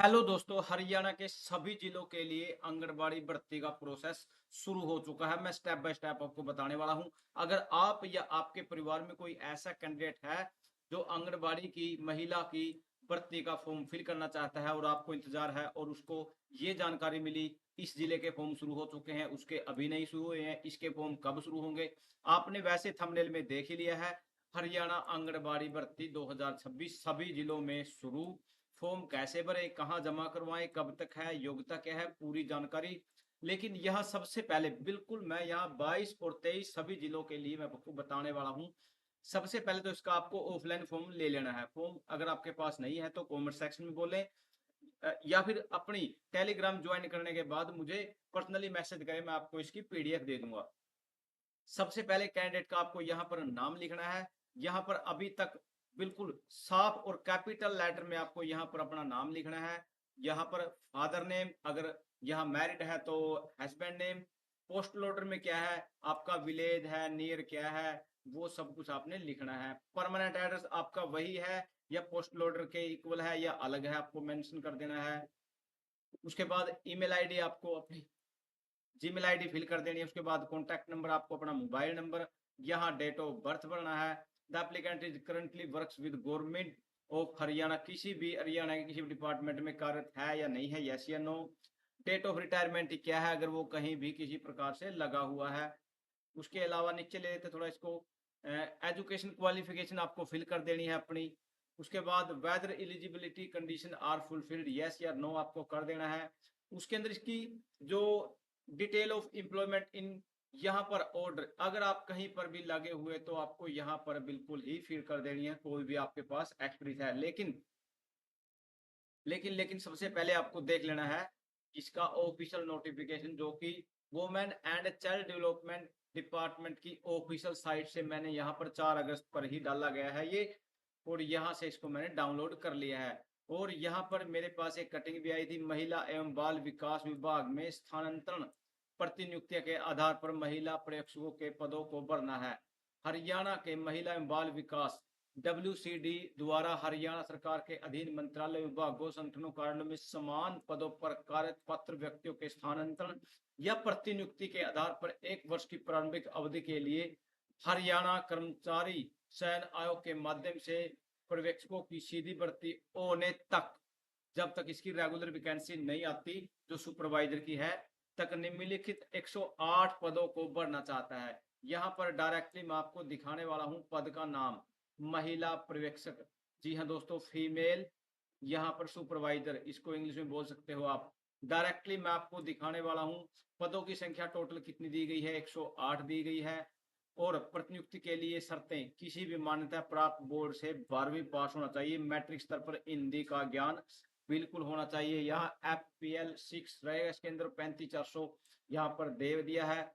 Hello दोस्तों, हरियाणा के सभी जिलों के लिए आंगनबाड़ी भर्ती का प्रोसेस शुरू हो चुका है। मैं स्टेप बाय स्टेप आपको बताने वाला हूं। अगर आप या आपके परिवार में कोई ऐसा कैंडिडेट है जो आंगनबाड़ी की महिला की भर्ती का फॉर्म फिल करना चाहता है और आपको इंतजार है और उसको ये जानकारी मिली इस जिले के फॉर्म शुरू हो चुके हैं, उसके अभी नहीं शुरू हुए हैं, इसके फॉर्म कब शुरू होंगे, आपने वैसे थंबनेल में देख ही लिया है। हरियाणा आंगनबाड़ी भर्ती 2026 सभी जिलों में शुरू। फॉर्म कैसे भरें, कहाँ जमा करवाएं, कब तक है, योग्यता क्या है, पूरी जानकारी। लेकिन यह सबसे पहले बिल्कुल मैं यहाँ 22 और 23 सभी जिलों के लिए मैं आपको बताने वाला हूँ। सबसे पहले तो इसका आपको ऑफलाइन फॉर्म ले लेना है। फॉर्म अगर आपके पास नहीं है तो कमेंट सेक्शन में बोलें, या फिर अपनी टेलीग्राम ज्वाइन करने के बाद मुझे पर्सनली मैसेज करें, मैं आपको इसकी पीडीएफ दे दूंगा। सबसे पहले कैंडिडेट का आपको यहाँ पर नाम लिखना है। यहाँ पर अभी तक बिल्कुल साफ और कैपिटल लेटर में आपको यहाँ पर अपना नाम लिखना है। यहाँ पर फादर नेम, अगर यहाँ मैरिड है तो हस्बैंड नेम। पोस्ट लोडर में क्या है, आपका विलेज है, नियर क्या है, वो सब कुछ आपने लिखना है। परमानेंट एड्रेस आपका वही है या पोस्ट लोडर के इक्वल है या अलग है, आपको मेंशन कर देना है। उसके बाद ईमेल आईडी आपको अपनी जीमेल आईडी फिल कर देनी है। उसके बाद कॉन्टैक्ट नंबर आपको अपना मोबाइल नंबर, यहाँ डेट ऑफ बर्थ भरना है। The applicant is currently works with government of Haryana, किसी भी हरियाणा के किसी भी डिपार्टमेंट में कार्यरत है या नहीं है, यस या नो। डेट ऑफ रिटायरमेंट क्या है, अगर वो कहीं भी किसी प्रकार से लगा हुआ है। उसके अलावा नीचे ले लेते थोड़ा इसको, एजुकेशन क्वालिफिकेशन आपको फिल कर देनी है अपनी। उसके बाद whether eligibility condition are fulfilled, yes या नो आपको कर देना है। उसके अंदर इसकी जो डिटेल ऑफ एम्प्लॉयमेंट इन, यहाँ पर ऑर्डर, अगर आप कहीं पर भी लगे हुए तो आपको यहाँ पर बिल्कुल ही फिल कर देनी है, कोई भी आपके पास एक्सपीरियंस है। लेकिन सबसे पहले आपको देख लेना है इसका ऑफिशियल नोटिफिकेशन, जो कि women and child development department की ऑफिशियल साइट से मैंने यहाँ पर 4 अगस्त पर ही डाला गया है ये, और यहाँ से इसको मैंने डाउनलोड कर लिया है। और यहाँ पर मेरे पास एक कटिंग भी आई थी, महिला एवं बाल विकास विभाग में स्थानांतरण प्रतिनियुक्ति के आधार पर महिला प्रेक्षकों के पदों को भरना है। हरियाणा के महिला एवं बाल विकास WCD द्वारा हरियाणा सरकार के अधीन मंत्रालय विभागों संगठनों कार्यालयों में समान पदों पर कार्यरत पात्र व्यक्तियों के स्थानांतरण या प्रतिनियुक्ति के आधार पर 1 वर्ष की प्रारंभिक अवधि के लिए हरियाणा कर्मचारी चयन आयोग के माध्यम से पर्यवेक्षकों की सीधी भर्ती होने तक, जब तक इसकी रेगुलर वैकेंसी नहीं आती जो सुपरवाइजर की है, तक निम्नलिखित 108 पदों को भरना चाहता है। यहाँ पर डायरेक्टली मैं आपको दिखाने वाला हूँ पद का नाम, महिला पर्यवेक्षक। जी हाँ दोस्तों, फीमेल। यहाँ पर सुपरवाइजर, इसको इंग्लिश में बोल सकते हो आप। डायरेक्टली मैं आपको दिखाने वाला हूँ पदों की संख्या टोटल कितनी दी गई है, 108 दी गई है। और प्रतिनियुक्ति के लिए शर्तें, किसी भी मान्यता प्राप्त बोर्ड से 12वीं पास होना चाहिए, मैट्रिक स्तर पर हिंदी का ज्ञान बिल्कुल होना चाहिए। यहाँ FPL 6 रहेगा, इसके अंदर 35,400 यहाँ पर दे दिया है।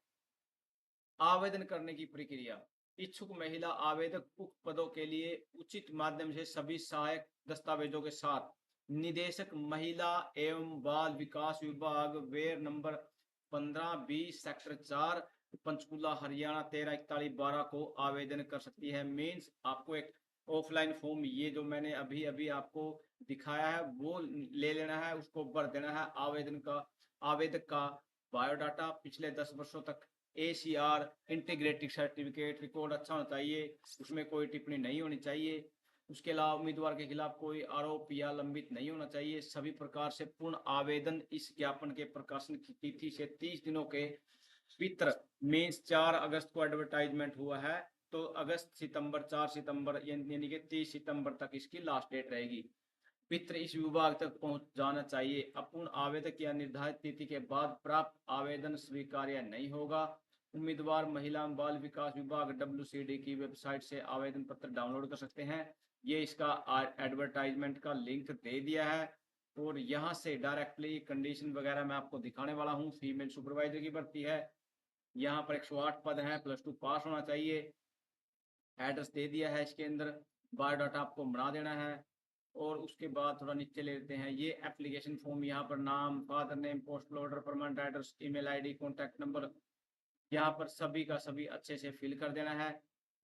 आवेदन करने की प्रक्रिया, इच्छुक महिला आवेदक उक्त पदों के लिए उचित माध्यम से सभी सहायक दस्तावेजों के साथ निदेशक महिला एवं बाल विकास विभाग, वेयर नंबर 1520 सेक्टर 4 पंचकूला हरियाणा 134112 को आवेदन कर सकती है। मीन्स आपको एक ऑफलाइन फॉर्म, ये जो मैंने अभी अभी आपको दिखाया है वो ले लेना है, उसको भर देना है। आवेदक का बायोडाटा, पिछले 10 वर्षों तक ACR इंटीग्रेटेड सर्टिफिकेट रिकॉर्ड अच्छा होना चाहिए, उसमें कोई टिप्पणी नहीं होनी चाहिए। उसके अलावा उम्मीदवार के खिलाफ कोई आरोप या लंबित नहीं होना चाहिए। सभी प्रकार से पूर्ण आवेदन इस ज्ञापन के प्रकाशन की तिथि से 30 दिनों के भीतर, मीन्स 4 अगस्त को एडवर्टाइजमेंट हुआ है, तो अगस्त सितंबर 4 सितंबर यानी कि 30 सितंबर तक इसकी लास्ट डेट रहेगी। पित्र इस विभाग तक पहुंच जाना चाहिए। अपूर्ण आवेदक या निर्धारित तिथि के बाद प्राप्त आवेदन स्वीकार्य नहीं होगा। उम्मीदवार महिला बाल विकास विभाग WCD की वेबसाइट से आवेदन पत्र डाउनलोड कर सकते हैं। ये इसका एडवर्टाइजमेंट का लिंक दे दिया है। और यहाँ से डायरेक्टली कंडीशन वगैरह मैं आपको दिखाने वाला हूँ। फीमेल सुपरवाइजर की भर्ती है, यहाँ पर 108 पद हैं, +2 पास होना चाहिए। एड्रेस दे दिया है इसके अंदर, बायोडाटा आपको बना देना है। और उसके बाद थोड़ा नीचे ले लेते हैं, ये एप्लीकेशन फॉर्म, यहाँ पर नाम, father name, post loader, permanent address, email ID, contact number, यहाँ पर सभी का सभी अच्छे से फिल कर देना है।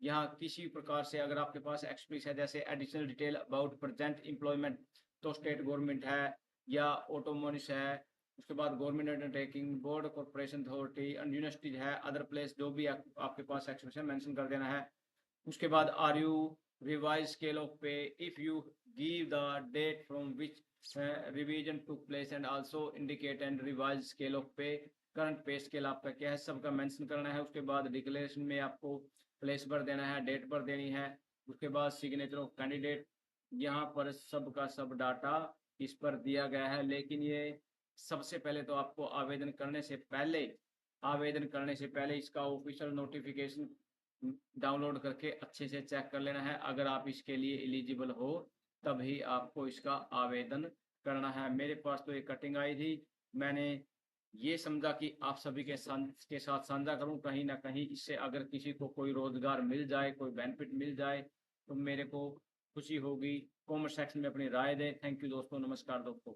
यहाँ किसी प्रकार से अगर आपके पास एक्सपीरियंस है, जैसे additional detail about present employment, तो स्टेट गवर्नमेंट है, या ऑटोमोनिस है, उसके बाद government undertaking, board, corporation, authority and universities है, अदर प्लेस, जो भी आपके पास एक्सप्रेशन मेंशन कर देना है। उसके बाद are you revise scale of pay, if you give the date from which revision took place and also indicate and revise scale of pay, current pay scale आपका क्या है, सबका मेंशन करना है। उसके बाद डिक्लेरेशन में आपको प्लेस भर देना है, डेट भर देनी है। उसके बाद सिग्नेचर ऑफ कैंडिडेट, यहाँ पर सबका सब डाटा इस पर दिया गया है। लेकिन ये सबसे पहले तो आपको आवेदन करने से पहले इसका ऑफिशियल नोटिफिकेशन डाउनलोड करके अच्छे से चेक कर लेना है। अगर आप इसके लिए एलिजिबल हो तभी आपको इसका आवेदन करना है। मेरे पास तो ये कटिंग आई थी, मैंने ये समझा कि आप सभी के साथ साझा करूं, कहीं ना कहीं इससे अगर किसी को कोई रोजगार मिल जाए, कोई बेनिफिट मिल जाए तो मेरे को खुशी होगी। कमेंट सेक्शन में अपनी राय दें। थैंक यू दोस्तों, नमस्कार दोस्तों।